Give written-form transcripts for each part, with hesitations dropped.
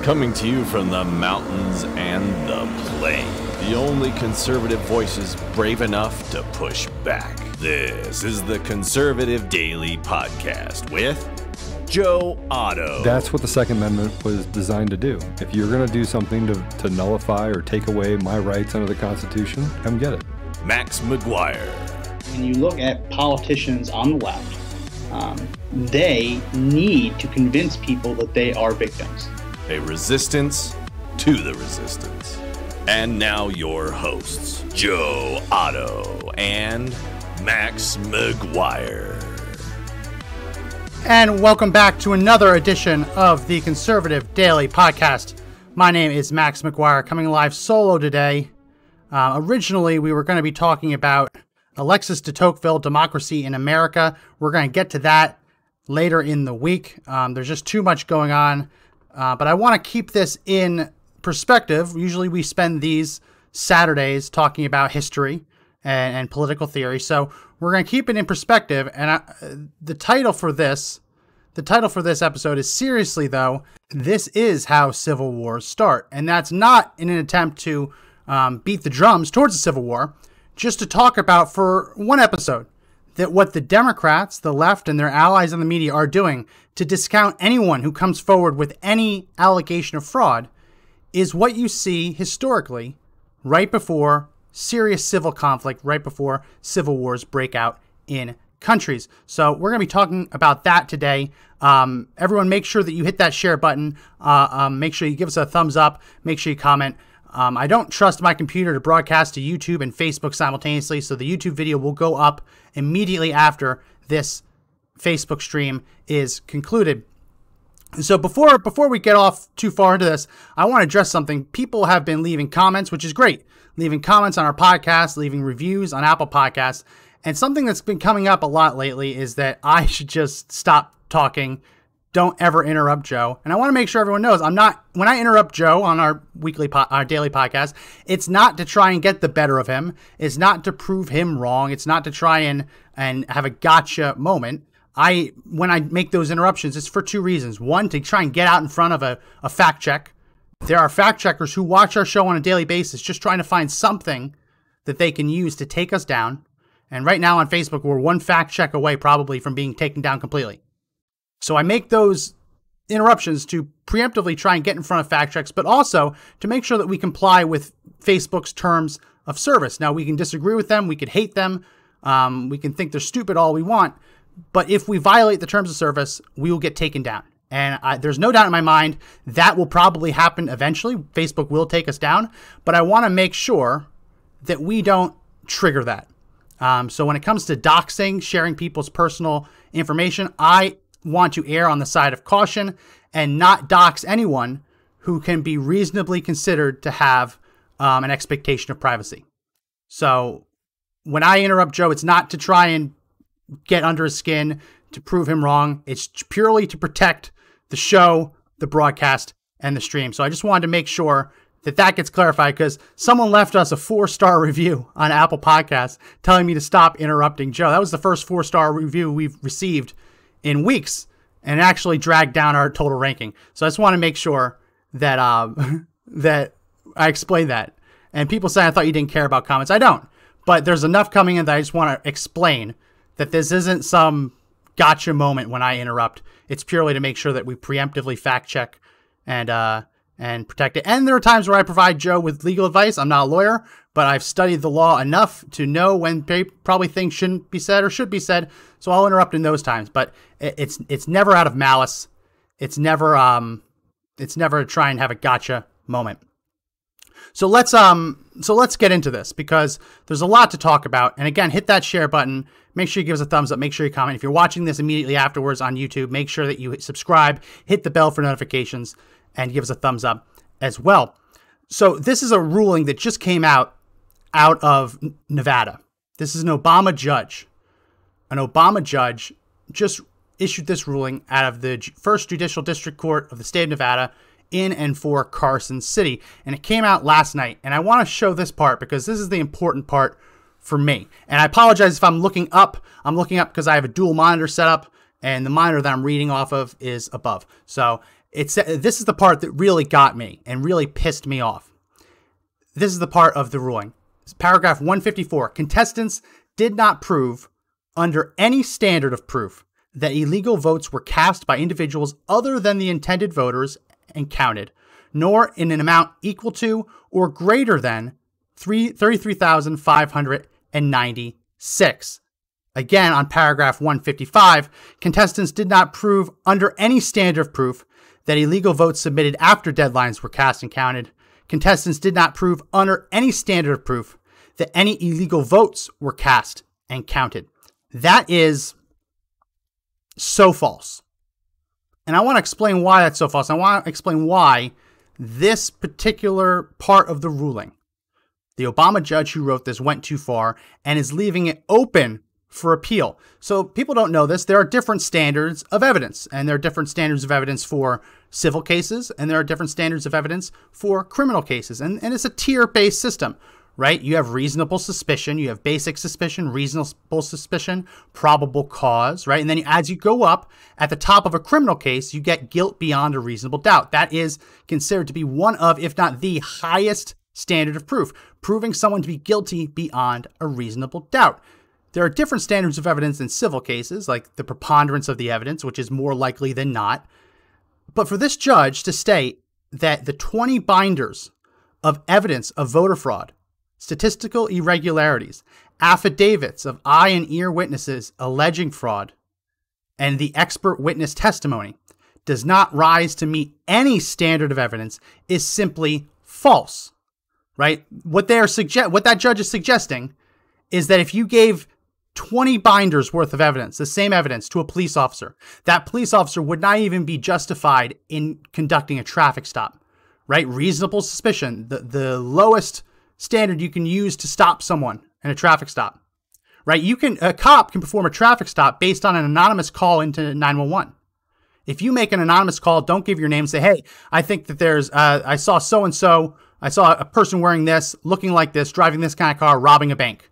Coming to you from the mountains and the plain, the only conservative voices brave enough to push back. This is the Conservative Daily Podcast with Joe Otto. That's what the Second Amendment was designed to do. If you're going to do something to nullify or take away my rights under the Constitution, come get it. Max McGuire. When you look at politicians on the left, they need to convince people that they are victims. A resistance to the resistance. And now your hosts, Joe Otto and Max McGuire. And welcome back to another edition of the Conservative Daily Podcast. My name is Max McGuire, coming live solo today. Originally, we were going to be talking about Alexis de Tocqueville, Democracy in America. We're going to get to that later in the week. There's just too much going on. But I want to keep this in perspective. Usually we spend these Saturdays talking about history and political theory. So we're going to keep it in perspective. And the title for this episode is Seriously Though, This Is How Civil Wars Start. And that's not in an attempt to beat the drums towards the Civil War, just to talk about for one episode that what the Democrats, the left, and their allies in the media are doing to discount anyone who comes forward with any allegation of fraud is what you see historically right before serious civil conflict, right before civil wars break out in countries. So we're going to be talking about that today. Everyone, make sure that you hit that share button. Make sure you give us a thumbs up. Make sure you comment. I don't trust my computer to broadcast to YouTube and Facebook simultaneously, so the YouTube video will go up immediately after this Facebook stream is concluded. So before we get off too far into this, I want to address something. People have been leaving comments, which is great. Leaving comments on our podcast, leaving reviews on Apple Podcasts. And something that's been coming up a lot lately is that I should just stop talking. Don't ever interrupt Joe. And I want to make sure everyone knows when I interrupt Joe on our our daily podcast, it's not to try and get the better of him. It's not to prove him wrong. It's not to try and have a gotcha moment. When I make those interruptions, it's for two reasons. One, to try and get out in front of a fact check. There are fact checkers who watch our show on a daily basis, just trying to find something that they can use to take us down. And right now on Facebook, we're one fact check away probably from being taken down completely. So I make those interruptions to preemptively try and get in front of fact checks, but also to make sure that we comply with Facebook's terms of service. Now, we can disagree with them. We could hate them. We can think they're stupid all we want. But if we violate the terms of service, we will get taken down. And there's no doubt in my mind that will probably happen eventually. Facebook will take us down. But I want to make sure that we don't trigger that. So when it comes to doxing, sharing people's personal information, I want to err on the side of caution and not dox anyone who can be reasonably considered to have an expectation of privacy. So when I interrupt Joe, it's not to try and get under his skin to prove him wrong. It's purely to protect the show, the broadcast, and the stream. So I just wanted to make sure that gets clarified because someone left us a 4-star review on Apple Podcasts telling me to stop interrupting Joe. That was the first 4-star review we've received in weeks, and actually dragged down our total ranking. So I just want to make sure that that I explained that. And people say I thought you didn't care about comments. I don't. But there's enough coming in that I just want to explain that this isn't some gotcha moment when I interrupt. It's purely to make sure that we preemptively fact check and protect it. And there are times where I provide Joe with legal advice. I'm not a lawyer, but I've studied the law enough to know when probably things shouldn't be said or should be said. So I'll interrupt in those times, but it's never out of malice. It's never to try and have a gotcha moment. So let's get into this because there's a lot to talk about. And again, hit that share button. Make sure you give us a thumbs up. Make sure you comment. If you're watching this immediately afterwards on YouTube, make sure that you subscribe, hit the bell for notifications, and give us a thumbs up as well. So this is a ruling that just came out of Nevada. This is an Obama judge. An Obama judge just issued this ruling out of the First Judicial District Court of the state of Nevada in and for Carson City. And it came out last night. And I want to show this part because this is the important part for me. And I apologize if I'm looking up. I'm looking up because I have a dual monitor set up and the monitor that I'm reading off of is above. So This is the part that really got me and really pissed me off. This is the part of the ruling. It's paragraph 154. Contestants did not prove under any standard of proof that illegal votes were cast by individuals other than the intended voters and counted, nor in an amount equal to or greater than 33,596. Again, on paragraph 155, contestants did not prove under any standard of proof that illegal votes submitted after deadlines were cast and counted. Contestants did not prove under any standard of proof that any illegal votes were cast and counted. That is so false. And I want to explain why that's so false. I want to explain why this particular part of the ruling, the Obama judge who wrote this went too far and is leaving it open for appeal. So people don't know this. There are different standards of evidence, and there are different standards of evidence for civil cases, and there are different standards of evidence for criminal cases. And it's a tier-based system, right? You have reasonable suspicion, you have basic suspicion, reasonable suspicion, probable cause, right? And then as you go up at the top of a criminal case, you get guilt beyond a reasonable doubt. That is considered to be one of, if not the highest standard of proof, proving someone to be guilty beyond a reasonable doubt. There are different standards of evidence in civil cases, like the preponderance of the evidence, which is more likely than not. But for this judge to state that the 20 binders of evidence of voter fraud, statistical irregularities, affidavits of eye and ear witnesses alleging fraud, and the expert witness testimony does not rise to meet any standard of evidence is simply false, right? What that judge is suggesting is that if you gave 20 binders worth of evidence, the same evidence, to a police officer, that police officer would not even be justified in conducting a traffic stop, right? Reasonable suspicion, the lowest standard you can use to stop someone in a traffic stop, right? A cop can perform a traffic stop based on an anonymous call into 911. If you make an anonymous call, don't give your name, say, hey, I think that I saw so-and-so, I saw a person wearing this, looking like this, driving this kind of car, robbing a bank.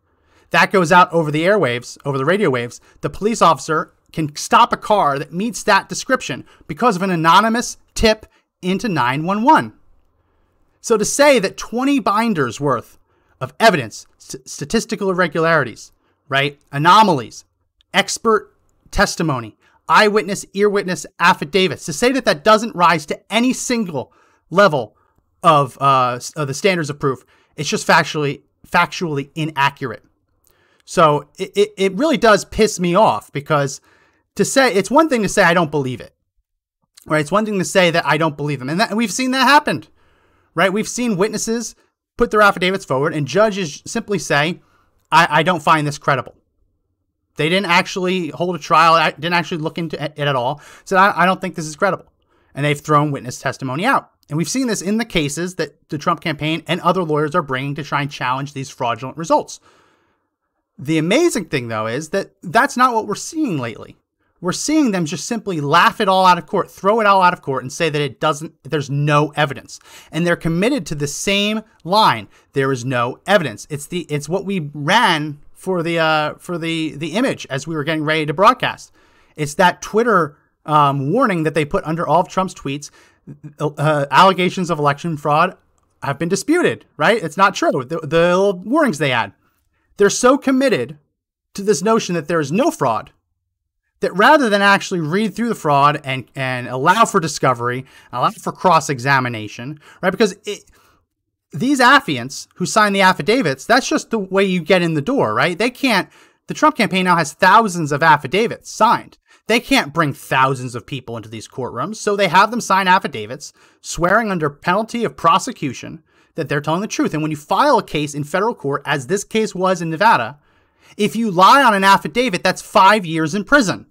That goes out over the airwaves, over the radio waves. The police officer can stop a car that meets that description because of an anonymous tip into 911. So to say that 20 binders worth of evidence, statistical irregularities, right, anomalies, expert testimony, eyewitness, ear witness affidavits, to say that that doesn't rise to any single level of the standards of proof, it's just factually inaccurate. So it really does piss me off, because it's one thing to say I don't believe it, right? It's one thing to say that I don't believe them. And we've seen that happen, right? We've seen witnesses put their affidavits forward and judges simply say, I don't find this credible. They didn't actually hold a trial, didn't actually look into it at all. Said, I don't think this is credible. And they've thrown witness testimony out. And we've seen this in the cases that the Trump campaign and other lawyers are bringing to try and challenge these fraudulent results. The amazing thing, though, is that that's not what we're seeing lately. We're seeing them just simply laugh it all out of court, throw it all out of court, and say that there's no evidence. And they're committed to the same line. There is no evidence. It's what we ran for the image as we were getting ready to broadcast. It's that Twitter warning that they put under all of Trump's tweets. Allegations of election fraud have been disputed, right? It's not true. The warnings they had. They're so committed to this notion that there is no fraud that rather than actually read through the fraud and allow for discovery, allow for cross-examination, right? Because these affiants who sign the affidavits, that's just the way you get in the door, right? The Trump campaign now has thousands of affidavits signed. They can't bring thousands of people into these courtrooms, so they have them sign affidavits swearing under penalty of prosecution that they're telling the truth. And when you file a case in federal court, as this case was in Nevada, if you lie on an affidavit, that's 5 years in prison.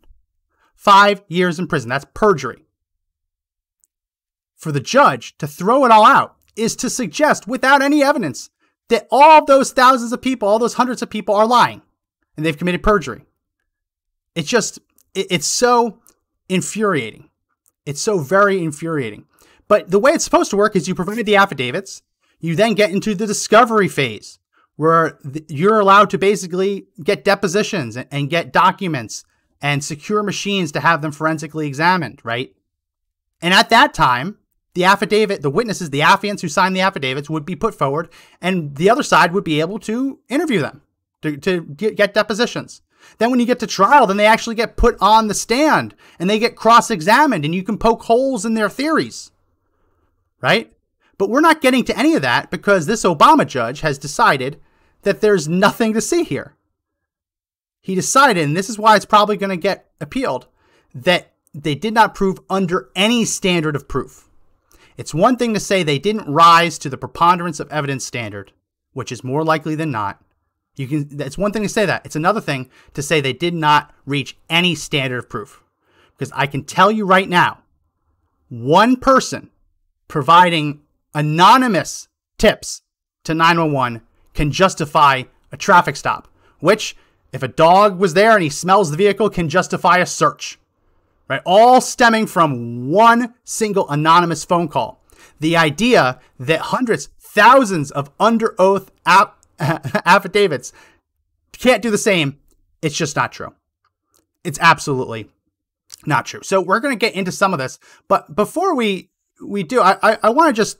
5 years in prison. That's perjury. For the judge to throw it all out is to suggest, without any evidence, that all of those thousands of people, all those hundreds of people are lying and they've committed perjury. It's so infuriating. It's so very infuriating. But the way it's supposed to work is you provide the affidavits. You then get into the discovery phase where you're allowed to basically get depositions and get documents and secure machines to have them forensically examined, right? And at that time, the affidavit, the witnesses, the affiants who signed the affidavits would be put forward, and the other side would be able to interview them, to get depositions. Then when you get to trial, then they actually get put on the stand and they get cross-examined and you can poke holes in their theories, right? But we're not getting to any of that because this Obama judge has decided that there's nothing to see here. He decided, and this is why it's probably going to get appealed, that they did not prove under any standard of proof. It's one thing to say they didn't rise to the preponderance of evidence standard, which is more likely than not. It's one thing to say that. It's another thing to say they did not reach any standard of proof. Because I can tell you right now, one person providing anonymous tips to 911 can justify a traffic stop, which, if a dog was there and he smells the vehicle, can justify a search. Right? All stemming from one single anonymous phone call. The idea that hundreds, thousands of under oath affidavits can't do the same, it's just not true. It's absolutely not true. So we're going to get into some of this, but before we do, I want to just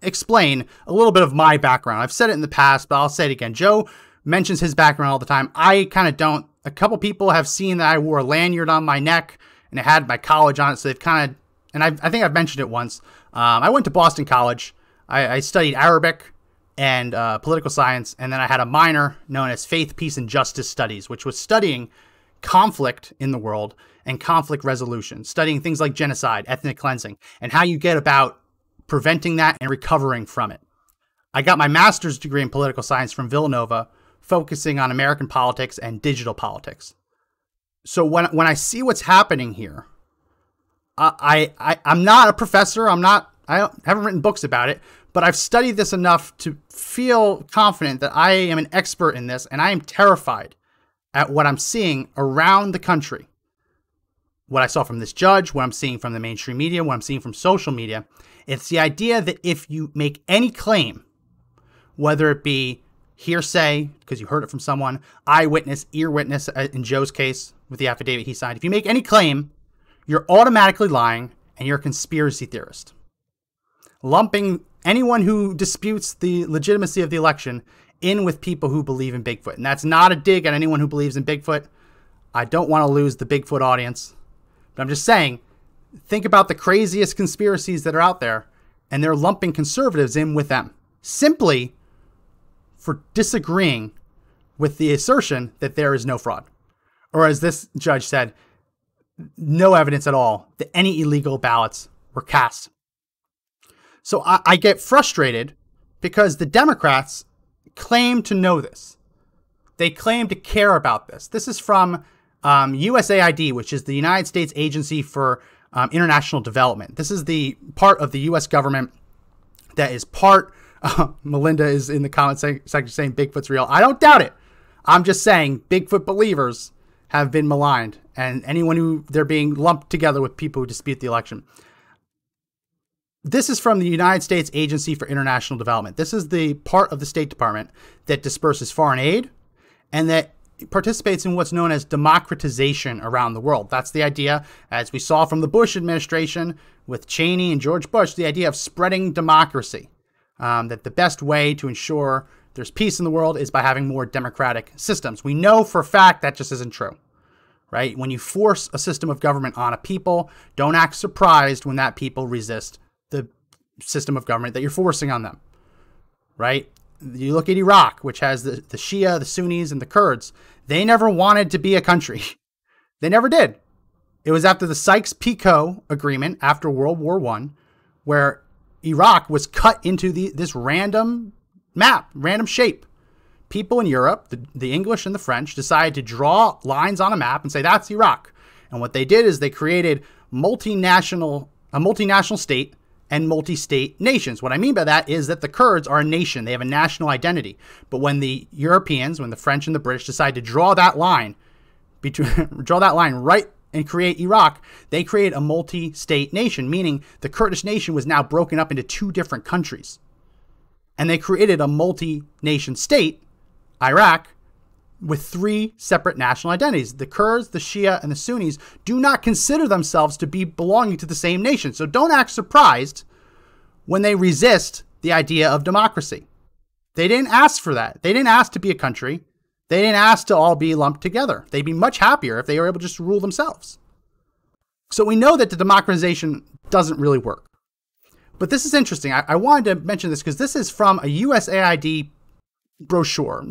explain a little bit of my background. I've said it in the past, but I'll say it again. Joe mentions his background all the time. I kind of don't. A couple people have seen that I wore a lanyard on my neck and it had my college on it, so they've kind of, and I think I've mentioned it once. I went to Boston College. I studied Arabic and political science, and then I had a minor known as Faith, Peace, and Justice Studies, which was studying conflict in the world and conflict resolution, studying things like genocide, ethnic cleansing, and how you get about preventing that and recovering from it. I got my master's degree in political science from Villanova, focusing on American politics and digital politics. So when I see what's happening here, I'm not a professor. I haven't written books about it, but I've studied this enough to feel confident that I am an expert in this, and I am terrified at what I'm seeing around the country. What I saw from this judge, what I'm seeing from the mainstream media, what I'm seeing from social media. It's the idea that if you make any claim, whether it be hearsay, because you heard it from someone, eyewitness, ear witness, in Joe's case with the affidavit he signed, if you make any claim, you're automatically lying and you're a conspiracy theorist. Lumping anyone who disputes the legitimacy of the election in with people who believe in Bigfoot. And that's not a dig at anyone who believes in Bigfoot. I don't want to lose the Bigfoot audience. But I'm just saying, think about the craziest conspiracies that are out there, and they're lumping conservatives in with them, simply for disagreeing with the assertion that there is no fraud. Or as this judge said, no evidence at all that any illegal ballots were cast. So I get frustrated because the Democrats claim to know this. They claim to care about this. This is from USAID, which is the United States Agency for International Development. This is the part of the U.S. government that is part. Melinda is in the comment section saying Bigfoot's real. I don't doubt it. I'm just saying Bigfoot believers have been maligned, and anyone who they're being lumped together with people who dispute the election. This is from the United States Agency for International Development. This is the part of the State Department that disperses foreign aid and that participates in what's known as democratization around the world. That's the idea, as we saw from the Bush administration with Cheney and George Bush, the idea of spreading democracy. That the best way to ensure there's peace in the world is by having more democratic systems. We know for a fact that just isn't true, right? When you force a system of government on a people, don't act surprised when that people resist the system of government that you're forcing on them, right? You look at Iraq, which has the Shia, the Sunnis, and the Kurds. They never wanted to be a country. They never did. It was after the Sykes-Picot Agreement after World War I, where Iraq was cut into this random map, random shape. People in Europe, the English and the French, decided to draw lines on a map and say, that's Iraq. And what they did is they created a multinational state and multi-state nations. What I mean by that is that the Kurds are a nation. They have a national identity. But when the Europeans, when the French and the British decided to draw that line right and create Iraq, they created a multi-state nation, meaning the Kurdish nation was now broken up into two different countries. And they created a multi-nation state, Iraq, with three separate national identities. The Kurds, the Shia, and the Sunnis do not consider themselves to be belonging to the same nation. So don't act surprised when they resist the idea of democracy. They didn't ask for that. They didn't ask to be a country. They didn't ask to all be lumped together. They'd be much happier if they were able just to rule themselves. So we know that the democratization doesn't really work. But this is interesting. I wanted to mention this because this is from a USAID brochure,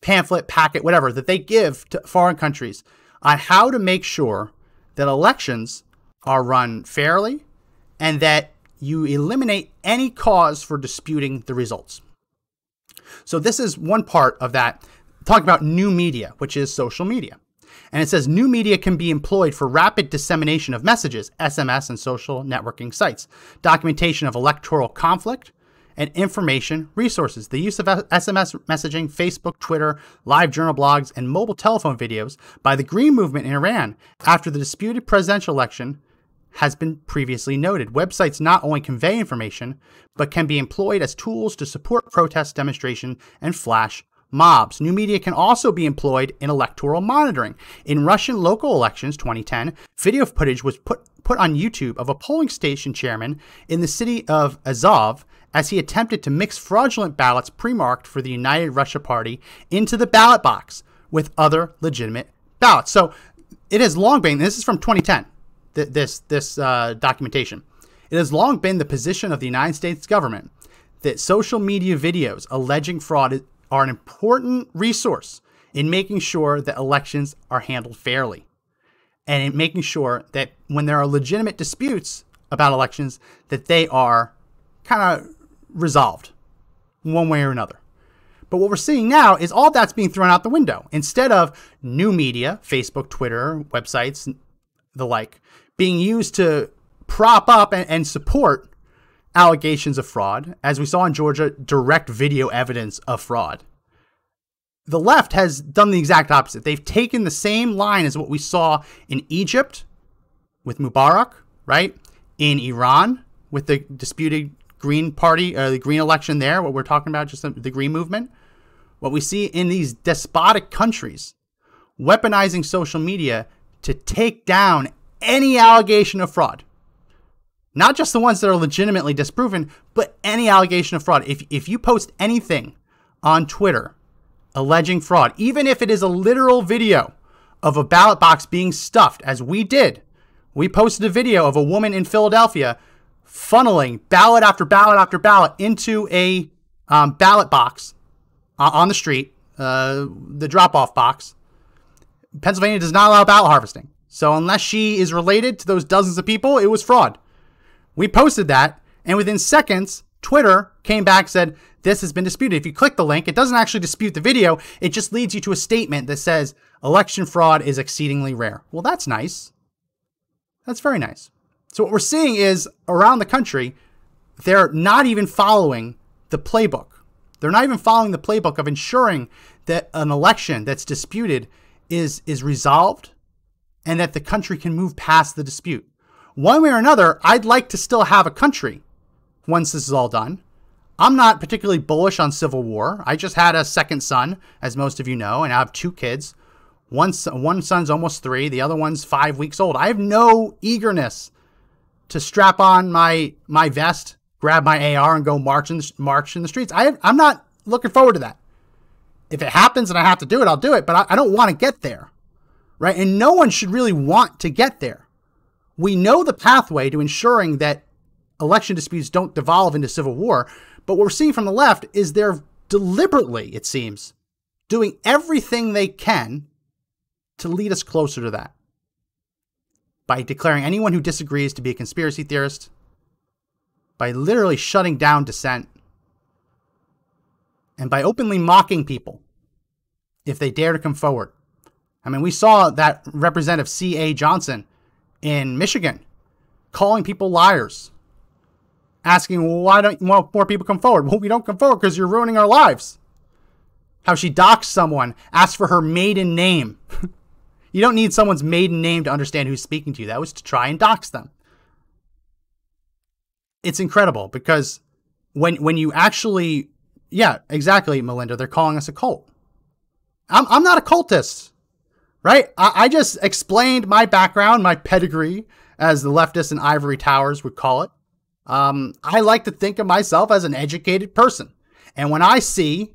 pamphlet, packet, whatever, that they give to foreign countries on how to make sure that elections are run fairly and that you eliminate any cause for disputing the results. So this is one part of that, talking about new media, which is social media. And it says new media can be employed for rapid dissemination of messages, SMS and social networking sites, documentation of electoral conflict, and information resources. The use of SMS messaging, Facebook, Twitter, live journal blogs, and mobile telephone videos by the Green Movement in Iran after the disputed presidential election has been previously noted. Websites not only convey information, but can be employed as tools to support protest, demonstration, and flash mobs. New media can also be employed in electoral monitoring. In Russian local elections 2010, video footage was put on YouTube of a polling station chairman in the city of Azov as he attempted to mix fraudulent ballots pre-marked for the United Russia Party into the ballot box with other legitimate ballots. So it has long been, this is from 2010, this documentation. It has long been the position of the United States government that social media videos alleging fraud are an important resource in making sure that elections are handled fairly and in making sure that when there are legitimate disputes about elections, that they are kind of resolved one way or another. But what we're seeing now is all that's being thrown out the window. Instead of new media, Facebook, Twitter, websites, the like, being used to prop up and support allegations of fraud, as we saw in Georgia, direct video evidence of fraud. The left has done the exact opposite. They've taken the same line as what we saw in Egypt with Mubarak, right? In Iran with the disputed Green Party, the Green election there, what we're talking about, just the Green movement. What we see in these despotic countries, weaponizing social media to take down any allegation of fraud. Not just the ones that are legitimately disproven, but any allegation of fraud. If you post anything on Twitter alleging fraud, even if it is a literal video of a ballot box being stuffed, as we did, we posted a video of a woman in Philadelphia funneling ballot after ballot after ballot into a ballot box on the street, the drop-off box. Pennsylvania does not allow ballot harvesting. So unless she is related to those dozens of people, it was fraud. We posted that, and within seconds, Twitter came back and said, this has been disputed. If you click the link, it doesn't actually dispute the video. It just leads you to a statement that says, election fraud is exceedingly rare. Well, that's nice. That's very nice. So what we're seeing is, around the country, they're not even following the playbook. They're not even following the playbook of ensuring that an election that's disputed is resolved and that the country can move past the dispute. One way or another, I'd like to still have a country once this is all done. I'm not particularly bullish on civil war. I just had a second son, as most of you know, and I have two kids. One son's almost 3. The other one's 5 weeks old. I have no eagerness to strap on my vest, grab my AR, and go march in the streets. I'm not looking forward to that. If it happens and I have to do it, I'll do it. But I don't want to get there, right? And no one should really want to get there. We know the pathway to ensuring that election disputes don't devolve into civil war. But what we're seeing from the left is they're deliberately, it seems, doing everything they can to lead us closer to that. By declaring anyone who disagrees to be a conspiracy theorist, by literally shutting down dissent, and by openly mocking people if they dare to come forward. I mean, we saw that Representative C.A. Johnson in Michigan calling people liars, asking, well, why don't more people come forward? Well, we don't come forward because you're ruining our lives. How she doxed someone, asked for her maiden name. You don't need someone's maiden name to understand who's speaking to you. That was to try and dox them. It's incredible because when you actually Yeah, exactly, Melinda. They're calling us a cult. I'm not a cultist, right? I just explained my background, my pedigree, as the leftists in ivory towers would call it. I like to think of myself as an educated person. And when I see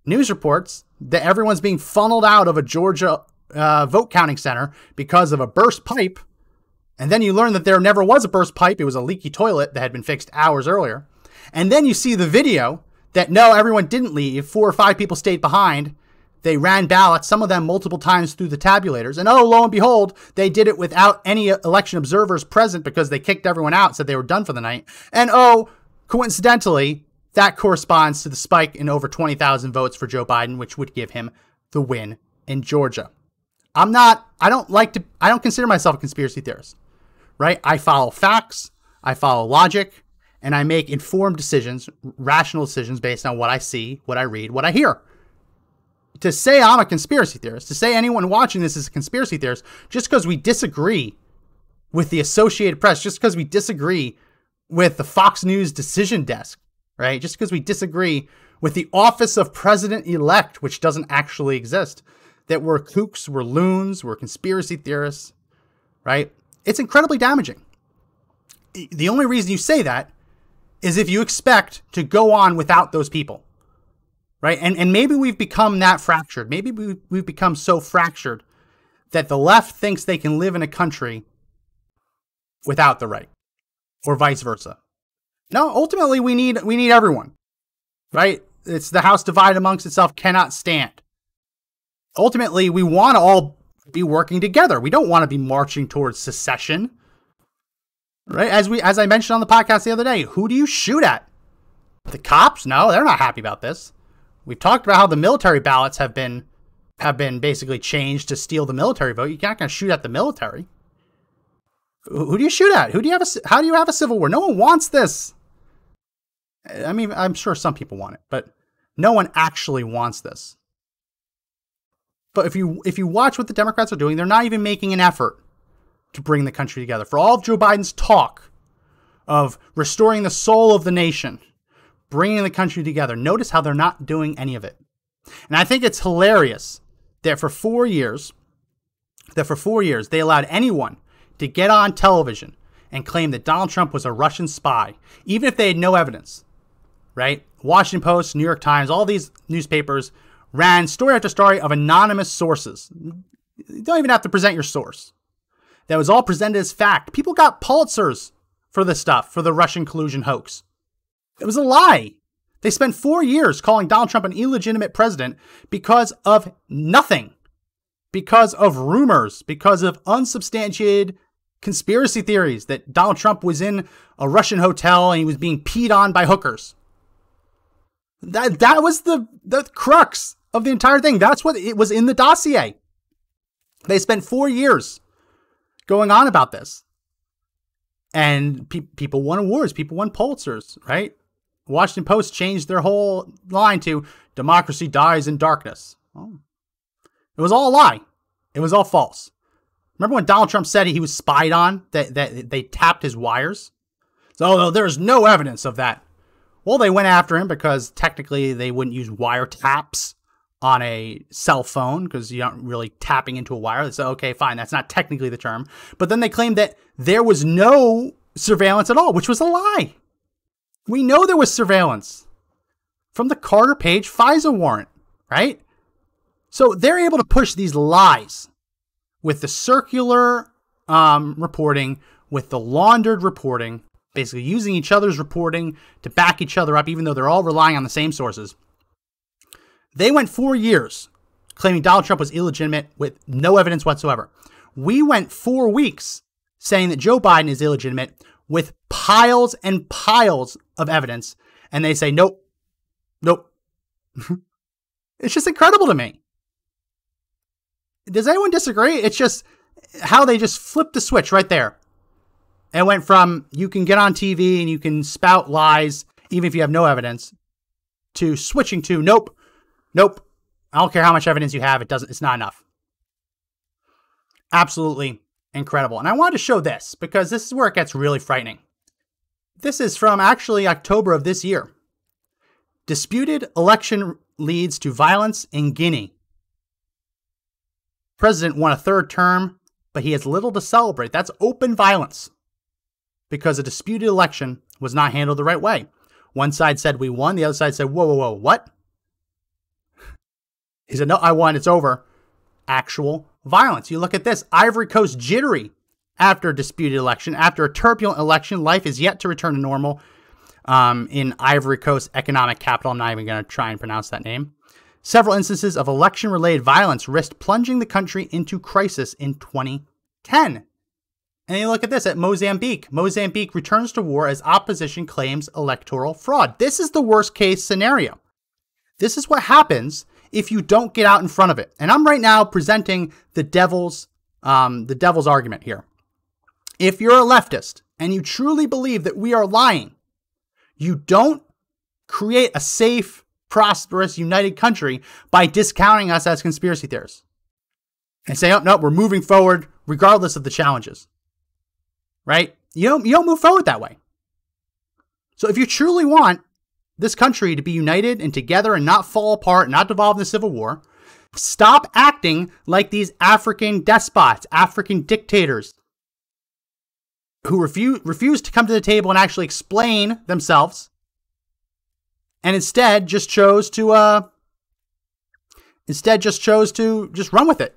news reports that everyone's being funneled out of a Georgia vote counting center because of a burst pipe, and then you learn that there never was a burst pipe, it was a leaky toilet that had been fixed hours earlier, and then you see the video that no, everyone didn't leave, 4 or 5 people stayed behind, they ran ballots, some of them multiple times through the tabulators, and oh, lo and behold, they did it without any election observers present because they kicked everyone out, said they were done for the night, and oh, coincidentally, that corresponds to the spike in over 20,000 votes for Joe Biden, which would give him the win in Georgia. I don't consider myself a conspiracy theorist, right? I follow facts, I follow logic, and I make informed decisions, rational decisions based on what I see, what I read, what I hear. To say I'm a conspiracy theorist, to say anyone watching this is a conspiracy theorist, just because we disagree with the Associated Press, just because we disagree with the Fox News decision desk, right? Just because we disagree with the office of president-elect, which doesn't actually exist, that we're kooks, we're loons, we're conspiracy theorists, right? It's incredibly damaging. The only reason you say that is if you expect to go on without those people, right? And maybe we've become that fractured. Maybe we've become so fractured that the left thinks they can live in a country without the right, or vice versa. No, ultimately we need everyone, right? It's the house divided amongst itself cannot stand. Ultimately, we want to all be working together. We don't want to be marching towards secession, right? As I mentioned on the podcast the other day, who do you shoot at? The cops? No, they're not happy about this. We've talked about how the military ballots have been basically changed to steal the military vote. You're not going to shoot at the military. Who do you shoot at? How do you have a civil war? No one wants this. I mean, I'm sure some people want it, but no one actually wants this. But if you watch what the Democrats are doing, they're not even making an effort to bring the country together. For all of Joe Biden's talk of restoring the soul of the nation, bringing the country together, notice how they're not doing any of it. And I think it's hilarious that for 4 years, they allowed anyone to get on television and claim that Donald Trump was a Russian spy, even if they had no evidence, right? Washington Post, New York Times, all these newspapers ran story after story of anonymous sources. You don't even have to present your source. That was all presented as fact. People got Pulitzers for this stuff, for the Russian collusion hoax. It was a lie. They spent 4 years calling Donald Trump an illegitimate president because of nothing. Because of rumors, because of unsubstantiated conspiracy theories that Donald Trump was in a Russian hotel and he was being peed on by hookers. That was the crux of the entire thing. That's what it was in the dossier. They spent 4 years going on about this. And people won awards. People won Pulitzers, right? Washington Post changed their whole line to democracy dies in darkness. Oh. It was all a lie. It was all false. Remember when Donald Trump said he was spied on, that they tapped his wires? So no, there's no evidence of that. Well, they went after him because technically they wouldn't use wiretaps on a cell phone because you're not really tapping into a wire. They said, okay, fine, that's not technically the term. But then they claimed that there was no surveillance at all, which was a lie. We know there was surveillance from the Carter Page FISA warrant, right? So they're able to push these lies with the circular reporting, with the laundered reporting, basically using each other's reporting to back each other up, even though they're all relying on the same sources. They went 4 years claiming Donald Trump was illegitimate with no evidence whatsoever. We went 4 weeks saying that Joe Biden is illegitimate with piles and piles of evidence. And they say, nope, nope. It's just incredible to me. Does anyone disagree? It's just how they just flipped the switch right there. It went from you can get on TV and you can spout lies even if you have no evidence to switching to nope, nope. I don't care how much evidence you have. It's not enough. Absolutely incredible. And I wanted to show this because this is where it gets really frightening. This is from actually October of this year. Disputed election leads to violence in Guinea. President won a third term, but he has little to celebrate. That's open violence because a disputed election was not handled the right way. One side said we won. The other side said, whoa, whoa, whoa, what? He said, no, I won. It's over. Actual violence. You look at this. Ivory Coast jittery after a disputed election. After a turbulent election, life is yet to return to normal in Ivory Coast economic capital. I'm not even going to try and pronounce that name. Several instances of election-related violence risked plunging the country into crisis in 2010. And you look at this at Mozambique. Mozambique returns to war as opposition claims electoral fraud. This is the worst case scenario. This is what happens if you don't get out in front of it. And I'm right now presenting the devil's argument here. If you're a leftist and you truly believe that we are lying, you don't create a safe, prosperous, united country by discounting us as conspiracy theorists and say, oh, no, we're moving forward regardless of the challenges, right? You don't move forward that way. So if you truly want this country to be united and together and not fall apart, not devolve into civil war, stop acting like these African despots, African dictators who refuse to come to the table and actually explain themselves, and instead just chose to just run with it.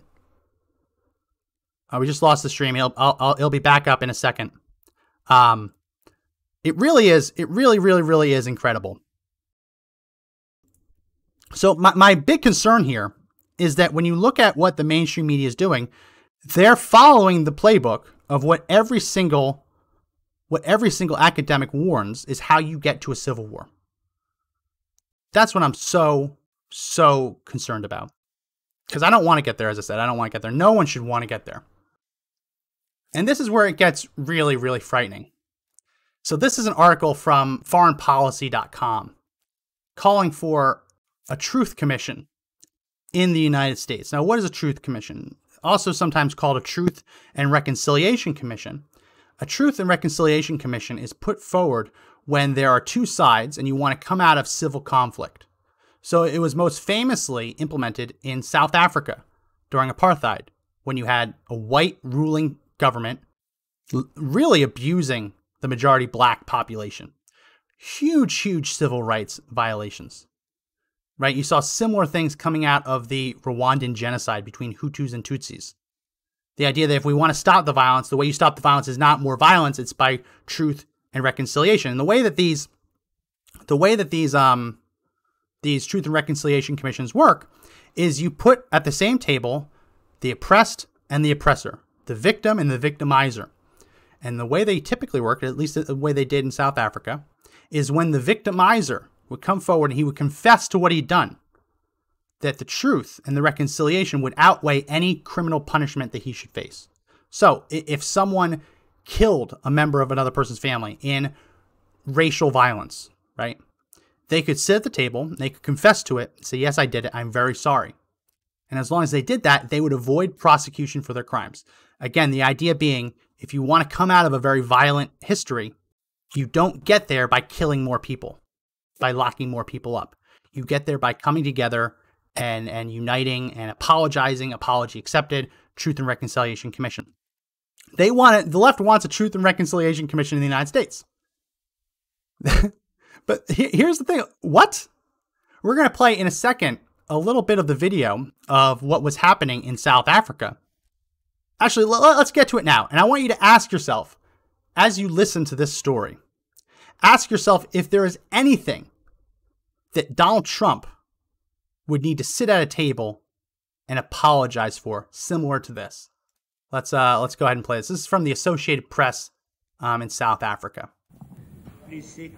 We just lost the stream. It'll be back up in a second. It really is incredible. So my big concern here is that when you look at what the mainstream media is doing, they're following the playbook of what every single academic warns is how you get to a civil war. That's what I'm so concerned about. Because I don't want to get there, as I said. I don't want to get there. No one should want to get there. And this is where it gets really, really frightening. So this is an article from foreignpolicy.com calling for a truth commission in the United States. Now, what is a truth commission? Also sometimes called a truth and reconciliation commission. A truth and reconciliation commission is put forward when there are two sides and you want to come out of civil conflict. So it was most famously implemented in South Africa during apartheid, when you had a white ruling government really abusing the majority black population. Huge civil rights violations, right? You saw similar things coming out of the Rwandan genocide between Hutus and Tutsis. The idea that if we want to stop the violence, the way you stop the violence is not more violence, it's by truth and reconciliation. And the way that these truth and reconciliation commissions work is you put at the same table the oppressed and the oppressor, the victim and the victimizer. And the way they typically work, at least the way they did in South Africa, is when the victimizer would come forward and he would confess to what he'd done, that the truth and the reconciliation would outweigh any criminal punishment that he should face. So if someone killed a member of another person's family in racial violence, right? They could sit at the table, they could confess to it, say, yes, I did it, I'm very sorry. And as long as they did that, they would avoid prosecution for their crimes. Again, the idea being, if you want to come out of a very violent history, you don't get there by killing more people, by locking more people up. You get there by coming together and uniting and apologizing, apology accepted, Truth and Reconciliation Commission. The left wants a Truth and Reconciliation Commission in the United States. But here's the thing. What? We're going to play in a second a little bit of the video of what was happening in South Africa. Actually, let's get to it now. And I want you to ask yourself, as you listen to this story, ask yourself if there is anything that Donald Trump would need to sit at a table and apologize for, similar to this. Let's go ahead and play this. This is from the Associated Press in South Africa. Please sit.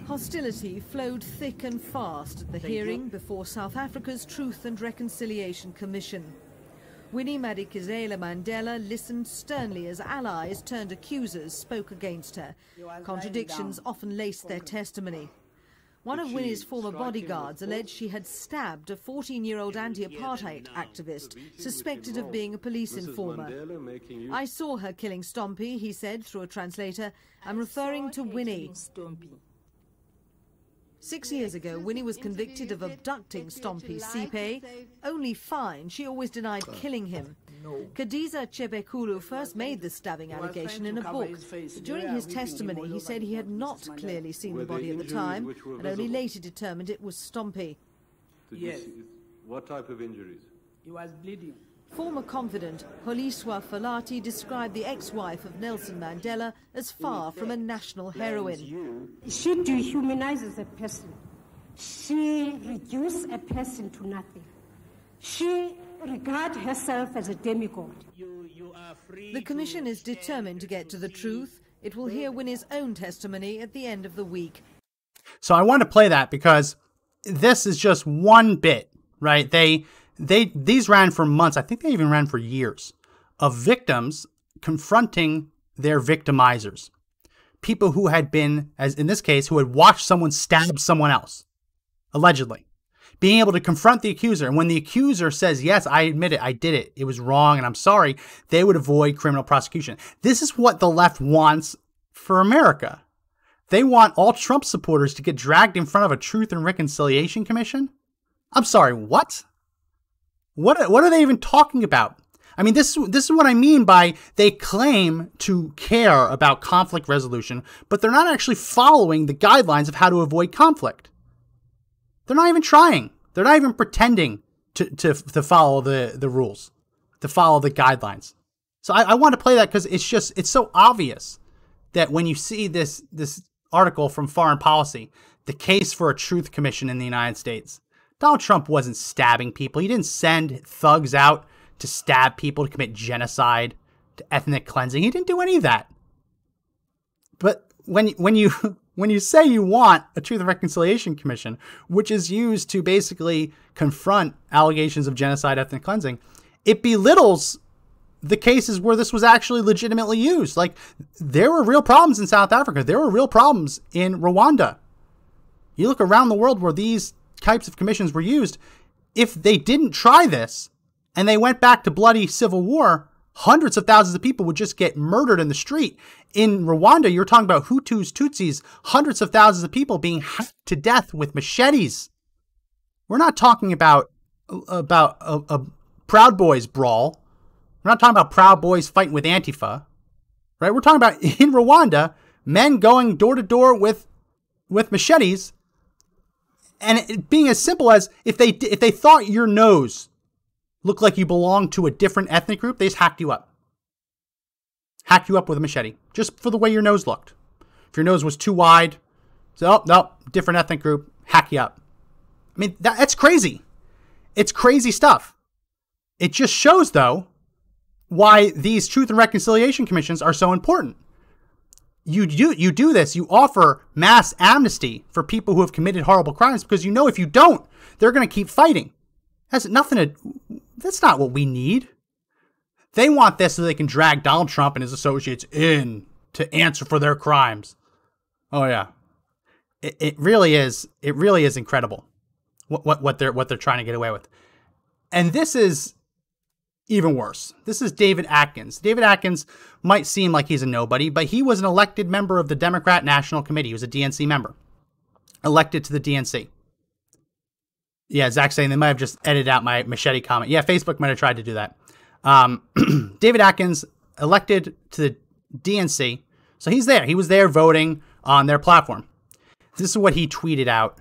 Hostility flowed thick and fast at the hearing before South Africa's Truth and Reconciliation Commission. Winnie Madikizela Mandela listened sternly as allies turned accusers spoke against her. Contradictions often laced their testimony. One of Winnie's former bodyguards alleged she had stabbed a 14-year-old anti-apartheid activist suspected of being a police informer. I saw her killing Stompie, he said through a translator. I'm referring to Winnie. 6 years ago, Winnie was convicted of abducting Stompy Sipe. Only fine, she always denied killing him. Kadiza Chebekulu first made the stabbing allegation in a book. During his testimony, he said he had not clearly seen the body at the time and only later determined it was Stompy. Yes. What type of injuries? He was bleeding. Former confidant Holiswa Falati described the ex-wife of Nelson Mandela as far from a national heroine. She dehumanizes a person. She reduces a person to nothing. She regards herself as a demigod. The Commission is determined to get to the truth. It will hear Winnie's own testimony at the end of the week. So I want to play that because this is just one bit, right? These ran for months. I think they even ran for years of victims confronting their victimizers. People who had been, as in this case, who had watched someone stab someone else, allegedly. Being able to confront the accuser. And when the accuser says, yes, I admit it, I did it, it was wrong, and I'm sorry, they would avoid criminal prosecution. This is what the left wants for America. They want all Trump supporters to get dragged in front of a Truth and Reconciliation Commission? I'm sorry, what? What are they even talking about? I mean, this is what I mean by they claim to care about conflict resolution, but they're not actually following the guidelines of how to avoid conflict. They're not even trying. They're not even pretending to follow the rules, to follow the guidelines. So I want to play that because it's so obvious that when you see this article from Foreign Policy, the case for a truth commission in the United States, Donald Trump wasn't stabbing people. He didn't send thugs out to stab people, to commit genocide, to ethnic cleansing. He didn't do any of that. But when you say you want a Truth and Reconciliation Commission, which is used to basically confront allegations of genocide, ethnic cleansing, it belittles the cases where this was actually legitimately used. Like, there were real problems in South Africa. There were real problems in Rwanda. You look around the world where these types of commissions were used. If they didn't try this and they went back to bloody civil war, hundreds of thousands of people would just get murdered in the street. In Rwanda, you're talking about Hutus, Tutsis, hundreds of thousands of people being hacked to death with machetes. We're not talking about a Proud Boys brawl. We're not talking about Proud Boys fighting with Antifa, right? We're talking about in Rwanda, men going door to door with machetes, and it being as simple as if they thought your nose looked like you belonged to a different ethnic group, they just hacked you up. Hacked you up with a machete, just for the way your nose looked. If your nose was too wide, so, oh, no, different ethnic group, hack you up. I mean, that's crazy. It's crazy stuff. It just shows, though, why these Truth and Reconciliation Commissions are so important. You do this, you offer mass amnesty for people who have committed horrible crimes because you know if you don't, they're going to keep fighting. That's not what we need. They want this so they can drag Donald Trump and his associates in to answer for their crimes. Oh yeah. It really is incredible what they're trying to get away with. And this is even worse. This is David Atkins. David Atkins might seem like he's a nobody, but he was an elected member of the Democrat National Committee. He was a DNC member. Elected to the DNC. Yeah, Zach's saying they might have just edited out my machete comment. Yeah, Facebook might have tried to do that. David Atkins, elected to the DNC. So he's there. He was there voting on their platform. This is what he tweeted out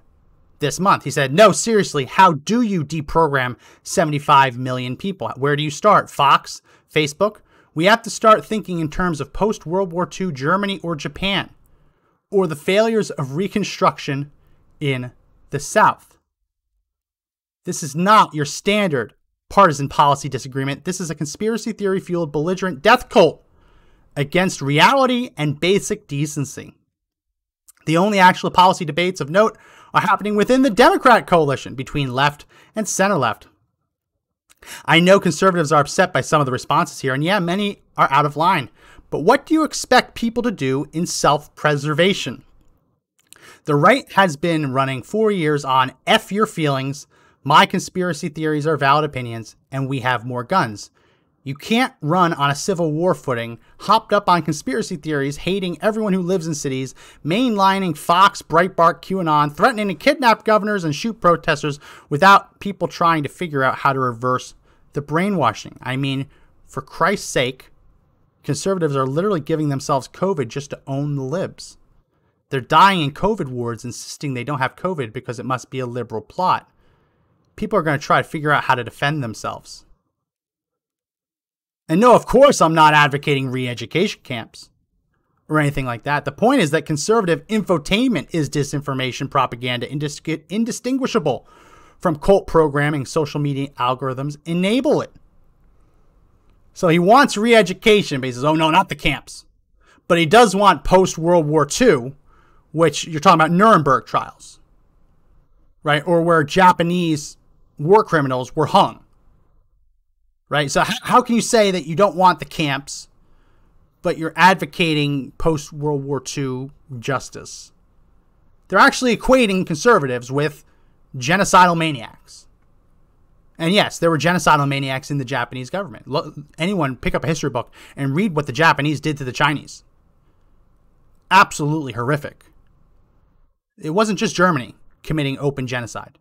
this month. He said, no, seriously, how do you deprogram 75 million people? Where do you start? Fox? Facebook? We have to start thinking in terms of post-World War II Germany or Japan, or the failures of Reconstruction in the South. This is not your standard partisan policy disagreement. This is a conspiracy theory-fueled belligerent death cult against reality and basic decency. The only actual policy debates of note are happening within the Democrat coalition between left and center left. I know conservatives are upset by some of the responses here, and yeah, many are out of line. But what do you expect people to do in self-preservation? The right has been running 4 years on F your feelings, my conspiracy theories are valid opinions, and we have more guns. You can't run on a civil war footing, hopped up on conspiracy theories, hating everyone who lives in cities, mainlining Fox, Breitbart, QAnon, threatening to kidnap governors and shoot protesters without people trying to figure out how to reverse the brainwashing. I mean, for Christ's sake, conservatives are literally giving themselves COVID just to own the libs. They're dying in COVID wards, insisting they don't have COVID because it must be a liberal plot. People are going to try to figure out how to defend themselves. And no, of course, I'm not advocating re-education camps or anything like that. The point is that conservative infotainment is disinformation propaganda, indistinguishable from cult programming. Social media algorithms enable it. So he wants re-education, but he says, oh no, not the camps. But he does want post-World War II, which you're talking about Nuremberg trials, right? Or where Japanese war criminals were hung. Right? So how can you say that you don't want the camps, but you're advocating post-World War II justice? They're actually equating conservatives with genocidal maniacs. And yes, there were genocidal maniacs in the Japanese government. Anyone pick up a history book and read what the Japanese did to the Chinese. Absolutely horrific. It wasn't just Germany committing open genocide.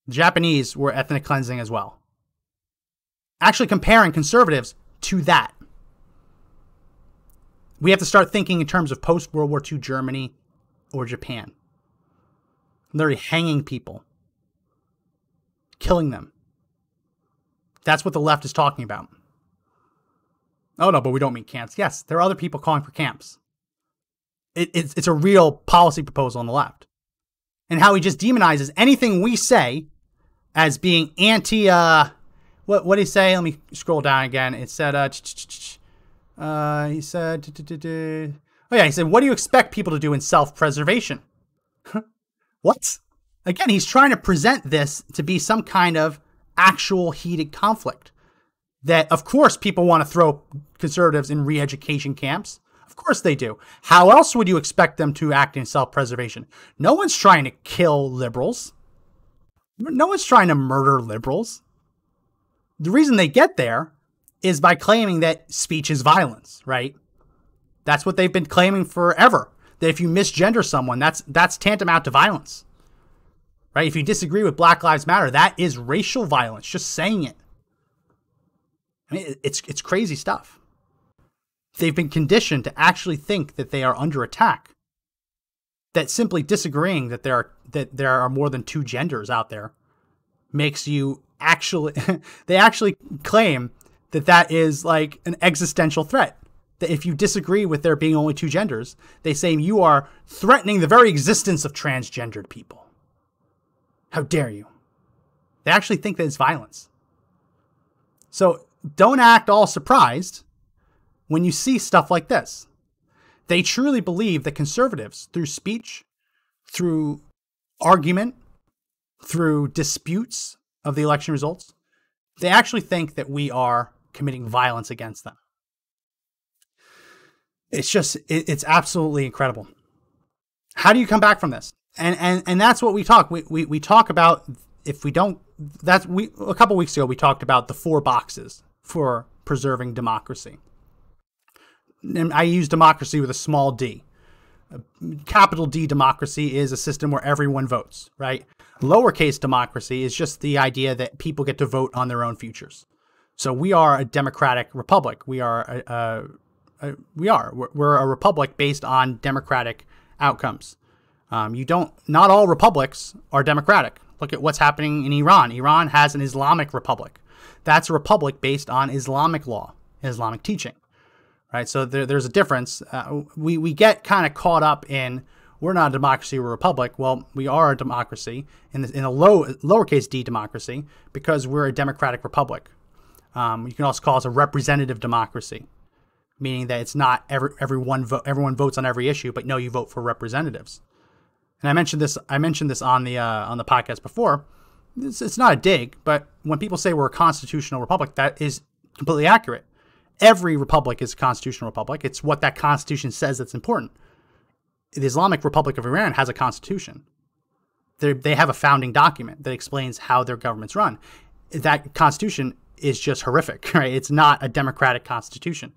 The Japanese were ethnic cleansing as well. Actually comparing conservatives to that. We have to start thinking in terms of post-World War II Germany or Japan. Literally hanging people. Killing them. That's what the left is talking about. Oh no, but we don't mean camps. Yes, there are other people calling for camps. It's a real policy proposal on the left. And how he just demonizes anything we say as being anti... What did he say? Let me scroll down again. It said, he said, oh yeah, he said, what do you expect people to do in self-preservation? What? Again, he's trying to present this to be some kind of actual heated conflict. That, of course, people want to throw conservatives in re-education camps. Of course they do. How else would you expect them to act in self-preservation? No one's trying to kill liberals. No one's trying to murder liberals. The reason they get there is by claiming that speech is violence, right? That's what they've been claiming forever. That if you misgender someone, that's tantamount to violence. Right? If you disagree with Black Lives Matter, that is racial violence, just saying it. I mean, it's crazy stuff. They've been conditioned to actually think that they are under attack. That simply disagreeing that there are more than two genders out there makes you actually, they actually claim that is like an existential threat. That if you disagree with there being only two genders, they say you are threatening the very existence of transgendered people. How dare you? They actually think that it's violence. So don't act all surprised when you see stuff like this. They truly believe that conservatives, through speech, through argument, through disputes of the election results, they actually think that we are committing violence against them. It's just, it's absolutely incredible. How do you come back from this? And that's what we talk. We talk about, if we don't, a couple weeks ago, we talked about the 4 boxes for preserving democracy. And I use democracy with a small d. Capital D democracy is a system where everyone votes, right? Lowercase democracy is just the idea that people get to vote on their own futures. So we are a democratic republic. We're a republic based on democratic outcomes. Not all republics are democratic. Look at what's happening in Iran. Iran has an Islamic republic. That's a republic based on Islamic law, Islamic teaching. Right, so there's a difference. We get kind of caught up in, we're not a democracy, we're a republic. Well, we are a democracy in a lowercase d democracy because we're a democratic republic. You can also call us a representative democracy, meaning that it's not everyone votes on every issue, but no, you vote for representatives. And I mentioned this on the podcast before. It's not a dig, but when people say we're a constitutional republic, that is completely accurate. Every republic is a constitutional republic. It's what that constitution says that's important. The Islamic Republic of Iran has a constitution. They have a founding document that explains how their government's run. That constitution is just horrific, right? It's not a democratic constitution.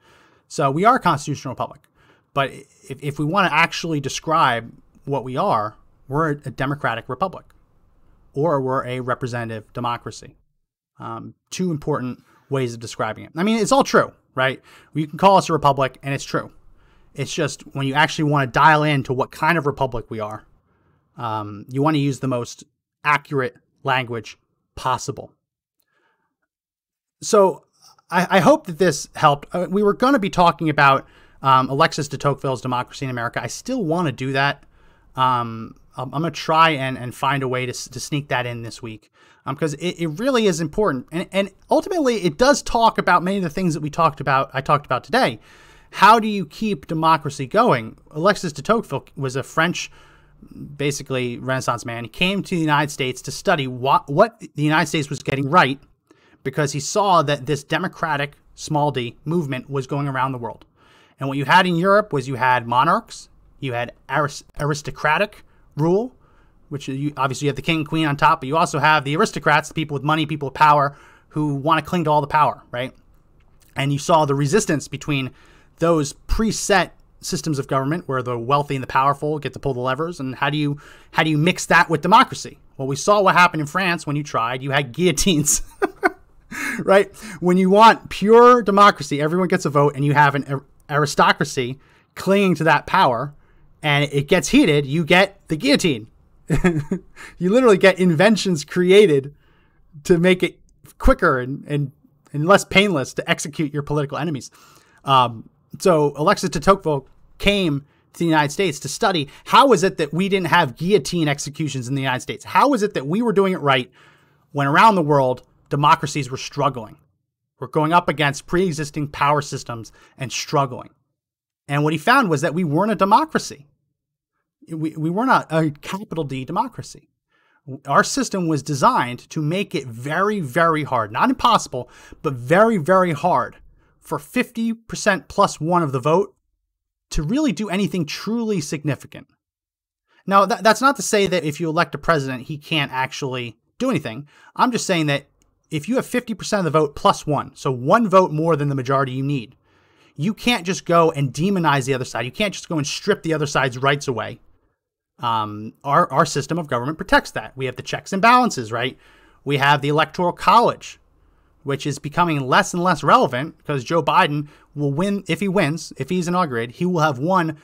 So we are a constitutional republic. But if we want to actually describe what we are, we're a democratic republic, or we're a representative democracy. Two important ways of describing it. I mean, it's all true, right? You can call us a republic, and it's true. It's just when you actually want to dial into what kind of republic we are, you want to use the most accurate language possible. So I hope that this helped. We were going to be talking about Alexis de Tocqueville's Democracy in America. I still want to do that. I'm going to try and find a way to sneak that in this week, because it really is important. And ultimately, it does talk about many of the things that I talked about today. How do you keep democracy going? Alexis de Tocqueville was a French, basically Renaissance man. He came to the United States to study what the United States was getting right, because he saw that this democratic, small d, movement was going around the world. And what you had in Europe was you had monarchs, you had aristocratic rule, which obviously you have the king and queen on top, but you also have the aristocrats, the people with money, people with power, who want to cling to all the power, right? And you saw the resistance between those preset systems of government where the wealthy and the powerful get to pull the levers, and how do you mix that with democracy? Well, we saw what happened in France when you had guillotines. Right? When you want pure democracy, everyone gets a vote, and you have an aristocracy clinging to that power, and it gets heated, you get the guillotine. You literally get inventions created to make it quicker and less painless to execute your political enemies. So Alexis de Tocqueville came to the United States to study how is it that we didn't have guillotine executions in the United States? How is it that we were doing it right when around the world democracies were struggling? We're going up against pre-existing power systems and struggling. And what he found was that we weren't a democracy. We were not a capital D democracy. Our system was designed to make it very, very hard, not impossible, but very, very hard for 50% plus one of the vote to really do anything truly significant. Now, that's not to say that if you elect a president, he can't actually do anything. I'm just saying that if you have 50% of the vote plus one, so one vote more than the majority you need, you can't just go and demonize the other side. You can't just go and strip the other side's rights away. Our system of government protects that. We have the checks and balances, right? We have the Electoral College, which is becoming less and less relevant because Joe Biden will win. If he wins, if he's inaugurated, he will have won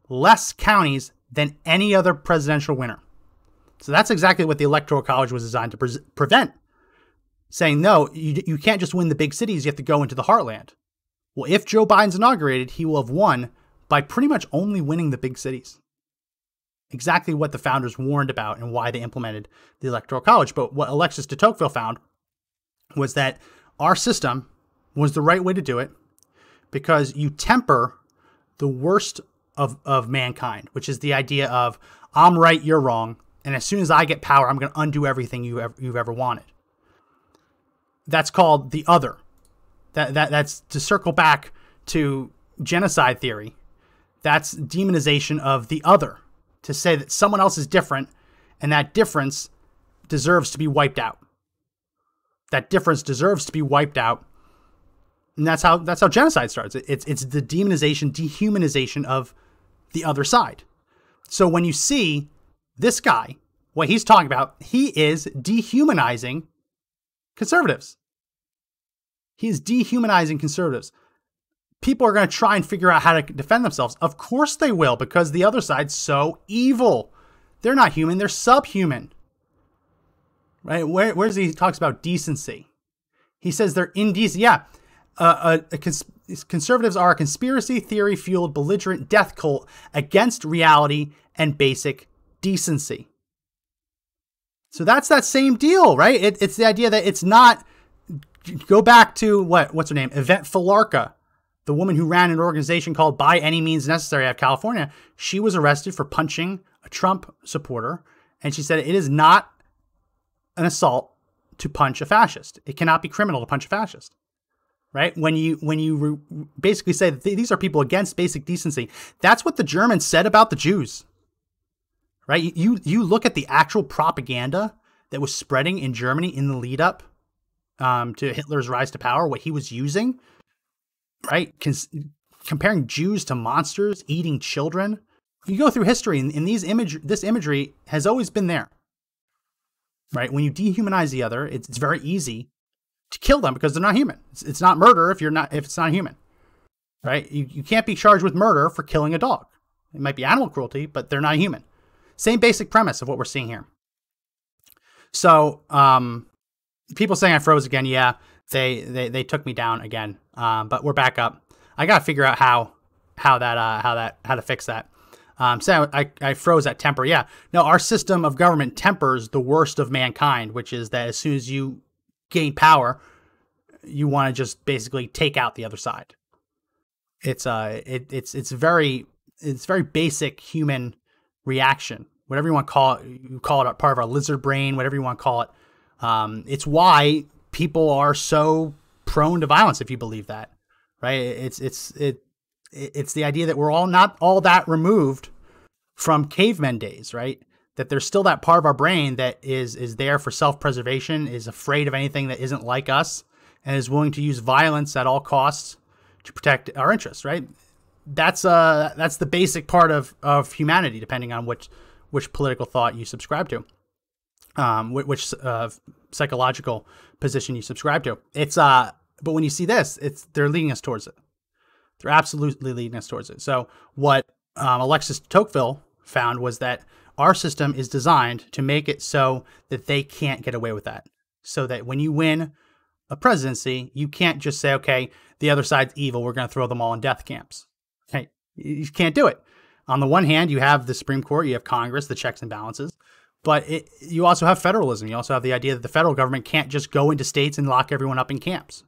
less counties than any other presidential winner. So that's exactly what the Electoral College was designed to prevent. Saying, no, you can't just win the big cities, you have to go into the heartland. Well, if Joe Biden's inaugurated, he will have won by pretty much only winning the big cities. Exactly what the founders warned about and why they implemented the Electoral College. But what Alexis de Tocqueville found was that our system was the right way to do it because you temper the worst of mankind, which is the idea of I'm right, you're wrong, and as soon as I get power, I'm going to undo everything you've ever wanted. That's called the other. That's to circle back to genocide theory. That's demonization of the other, to say that someone else is different and that difference deserves to be wiped out. That difference deserves to be wiped out. And that's how genocide starts. It's the demonization, dehumanization of the other side. So when you see this guy, what he's talking about, he is dehumanizing conservatives. He is dehumanizing conservatives. People are going to try and figure out how to defend themselves. Of course they will, because the other side's so evil. They're not human, they're subhuman. Right? Where's he talks about decency? He says they're indecent. Yeah. Conservatives are a conspiracy theory-fueled belligerent death cult against reality and basic decency. So that's that same deal, right? It's the idea that it's not... Go back to, what's her name? Yvette Filarca, the woman who ran an organization called By Any Means Necessary out of California. She was arrested for punching a Trump supporter, and she said it is not an assault to punch a fascist. It cannot be criminal to punch a fascist, right? When you basically say that these are people against basic decency, that's what the Germans said about the Jews, right? You look at the actual propaganda that was spreading in Germany in the lead up to Hitler's rise to power, what he was using, right? Comparing Jews to monsters, eating children. You go through history, and this imagery has always been there, right? When you dehumanize the other, it's very easy to kill them because they're not human. It's not murder if it's not human, right? You can't be charged with murder for killing a dog. It might be animal cruelty, but they're not human. Same basic premise of what we're seeing here. So, people saying I froze again. Yeah, they took me down again. But we're back up. I got to figure out how to fix that. So I froze at temper. Yeah. No, our system of government tempers the worst of mankind, which is that as soon as you gain power, you want to just basically take out the other side. It's very basic human reaction. Whatever you want to call it, you call it a part of our lizard brain, whatever you want to call it. It's why people are so prone to violence, if you believe that, right? It's the idea that we're all not all that removed from cavemen days, right? That there's still that part of our brain that is there for self-preservation, is afraid of anything that isn't like us, and is willing to use violence at all costs to protect our interests, right? That's the basic part of humanity, depending on which political thought you subscribe to, which psychological position you subscribe to. But when you see this, they're leading us towards it. They're absolutely leading us towards it. So what Alexis de Tocqueville found was that our system is designed to make it so that they can't get away with that. So that when you win a presidency, you can't just say, okay, the other side's evil, we're going to throw them all in death camps. Hey, you can't do it. On the one hand, you have the Supreme Court, you have Congress, the checks and balances, but you also have federalism. You also have the idea that the federal government can't just go into states and lock everyone up in camps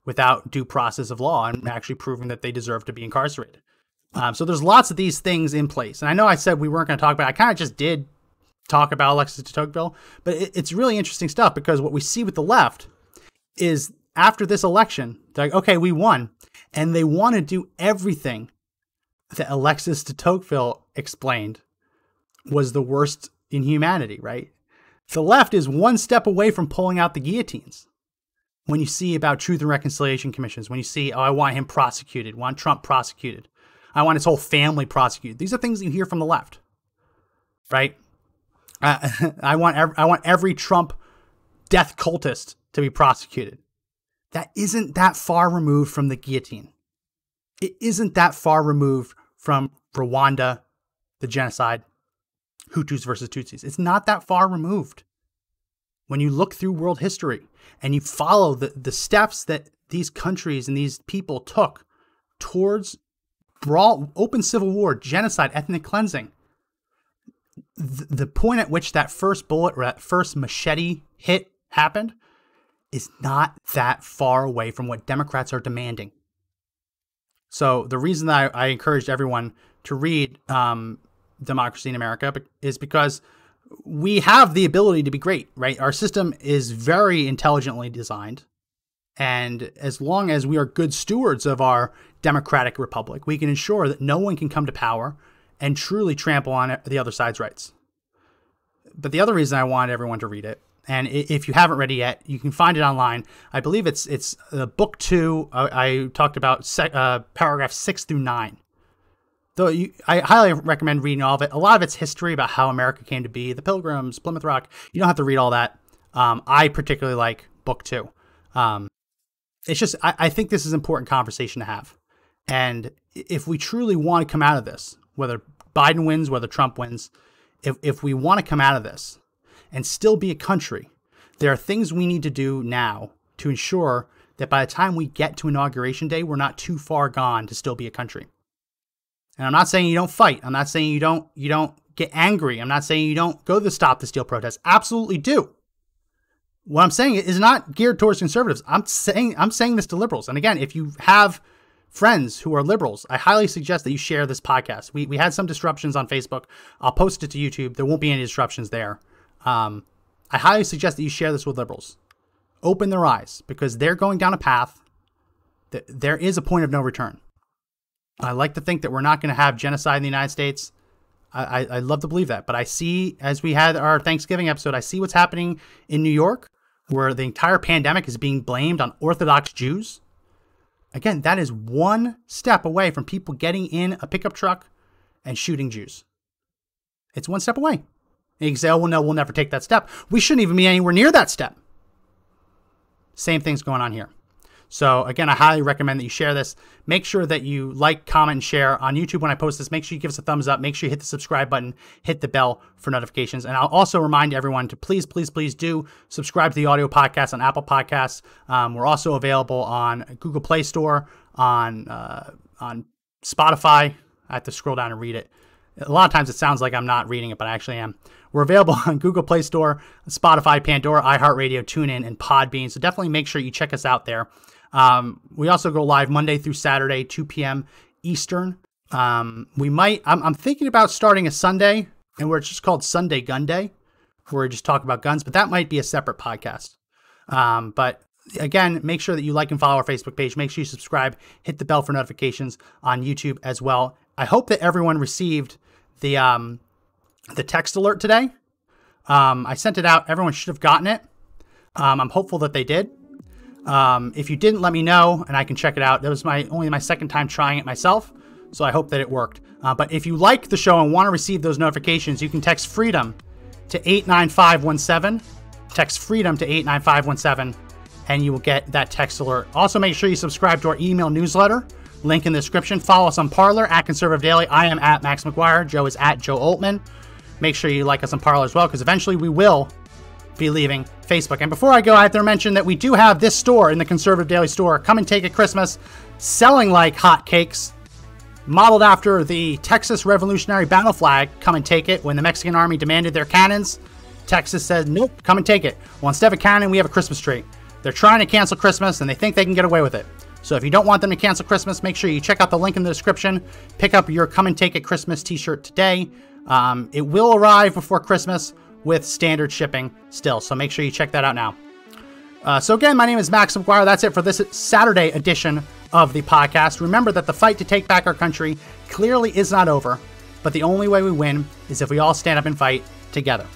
without due process of law and actually proving that they deserve to be incarcerated. So there's lots of these things in place. And I know I said we weren't going to talk about it. I kind of just did talk about Alexis de Tocqueville, but it's really interesting stuff, because what we see with the left is after this election, they're like, okay, we won. And they want to do everything that Alexis de Tocqueville explained was the worst in humanity, right? The left is one step away from pulling out the guillotines. When you see about truth and reconciliation commissions, when you see, oh, I want him prosecuted, want Trump prosecuted, I want his whole family prosecuted. These are things you hear from the left, right? I want every Trump death cultist to be prosecuted. That isn't that far removed from the guillotine. It isn't that far removed from Rwanda, the genocide, Hutus versus Tutsis. It's not that far removed. When you look through world history and you follow the steps that these countries and these people took towards brawl, open civil war, genocide, ethnic cleansing, the point at which that first bullet or that first machete hit happened is not that far away from what Democrats are demanding. So the reason that I encouraged everyone to read Democracy in America is because we have the ability to be great, right? Our system is very intelligently designed. And as long as we are good stewards of our democratic republic, we can ensure that no one can come to power and truly trample on the other side's rights. But the other reason I wanted everyone to read it, and if you haven't read it yet, you can find it online. I believe it's book 2. I talked about paragraphs 6 through 9. Though I highly recommend reading all of it. A lot of it's history about how America came to be, the Pilgrims, Plymouth Rock. You don't have to read all that. I particularly like book 2. It's just, I think this is an important conversation to have. And if we truly want to come out of this, whether Biden wins, whether Trump wins, if we want to come out of this and still be a country, there are things we need to do now to ensure that by the time we get to Inauguration Day, we're not too far gone to still be a country. And I'm not saying you don't fight. I'm not saying you don't get angry. I'm not saying you don't go to the Stop the Steal protest. Absolutely do. What I'm saying is not geared towards conservatives. I'm saying this to liberals. And again, if you have friends who are liberals, I highly suggest that you share this podcast. We had some disruptions on Facebook. I'll post it to YouTube. There won't be any disruptions there. I highly suggest that you share this with liberals. Open their eyes, because they're going down a path that there is a point of no return. I like to think that we're not going to have genocide in the United States. I love to believe that. But I see, as we had our Thanksgiving episode, I see what's happening in New York where the entire pandemic is being blamed on Orthodox Jews. Again, that is one step away from people getting in a pickup truck and shooting Jews. It's one step away. And you can say, oh, well, no, we'll never take that step. We shouldn't even be anywhere near that step. Same thing's going on here. So again, I highly recommend that you share this. Make sure that you like, comment, and share on YouTube when I post this. Make sure you give us a thumbs up. Make sure you hit the subscribe button, hit the bell for notifications. And I'll also remind everyone to please, please, please do subscribe to the audio podcast on Apple Podcasts. We're also available on Google Play Store, on Spotify. I have to scroll down and read it. A lot of times it sounds like I'm not reading it, but I actually am. We're available on Google Play Store, Spotify, Pandora, iHeartRadio, TuneIn, and Podbean. So definitely make sure you check us out there. We also go live Monday through Saturday, 2 p.m. Eastern. I'm thinking about starting a Sunday, and where it's just called Sunday Gun Day, where we just talk about guns, but that might be a separate podcast. But again, make sure that you like and follow our Facebook page. Make sure you subscribe, hit the bell for notifications on YouTube as well. I hope that everyone received the text alert today. I sent it out. Everyone should have gotten it. I'm hopeful that they did. If you didn't, let me know and I can check it out. That was only my second time trying it myself, so I hope that it worked. But if you like the show and want to receive those notifications, you can text FREEDOM to 89517. Text FREEDOM to 89517, and you will get that text alert. Also, make sure you subscribe to our email newsletter. Link in the description. Follow us on Parler at Conservative Daily. I am at Max McGuire. Joe is at Joe Altman. Make sure you like us on Parler as well, because eventually we will be leaving Facebook. And before I go, I have to mention that we do have this store in the Conservative Daily store. Come and Take It Christmas, selling like hotcakes, modeled after the Texas Revolutionary Battle Flag. Come and take it. When the Mexican army demanded their cannons, Texas said, nope, come and take it. Well, instead of a cannon, we have a Christmas tree. They're trying to cancel Christmas, and they think they can get away with it. So if you don't want them to cancel Christmas, make sure you check out the link in the description. Pick up your Come and Take It Christmas t-shirt today. It will arrive before Christmas with standard shipping still, so make sure you check that out now. So again, my name is Max McGuire. That's it for this Saturday edition of the podcast. Remember that the fight to take back our country clearly is not over, but the only way we win is if we all stand up and fight together.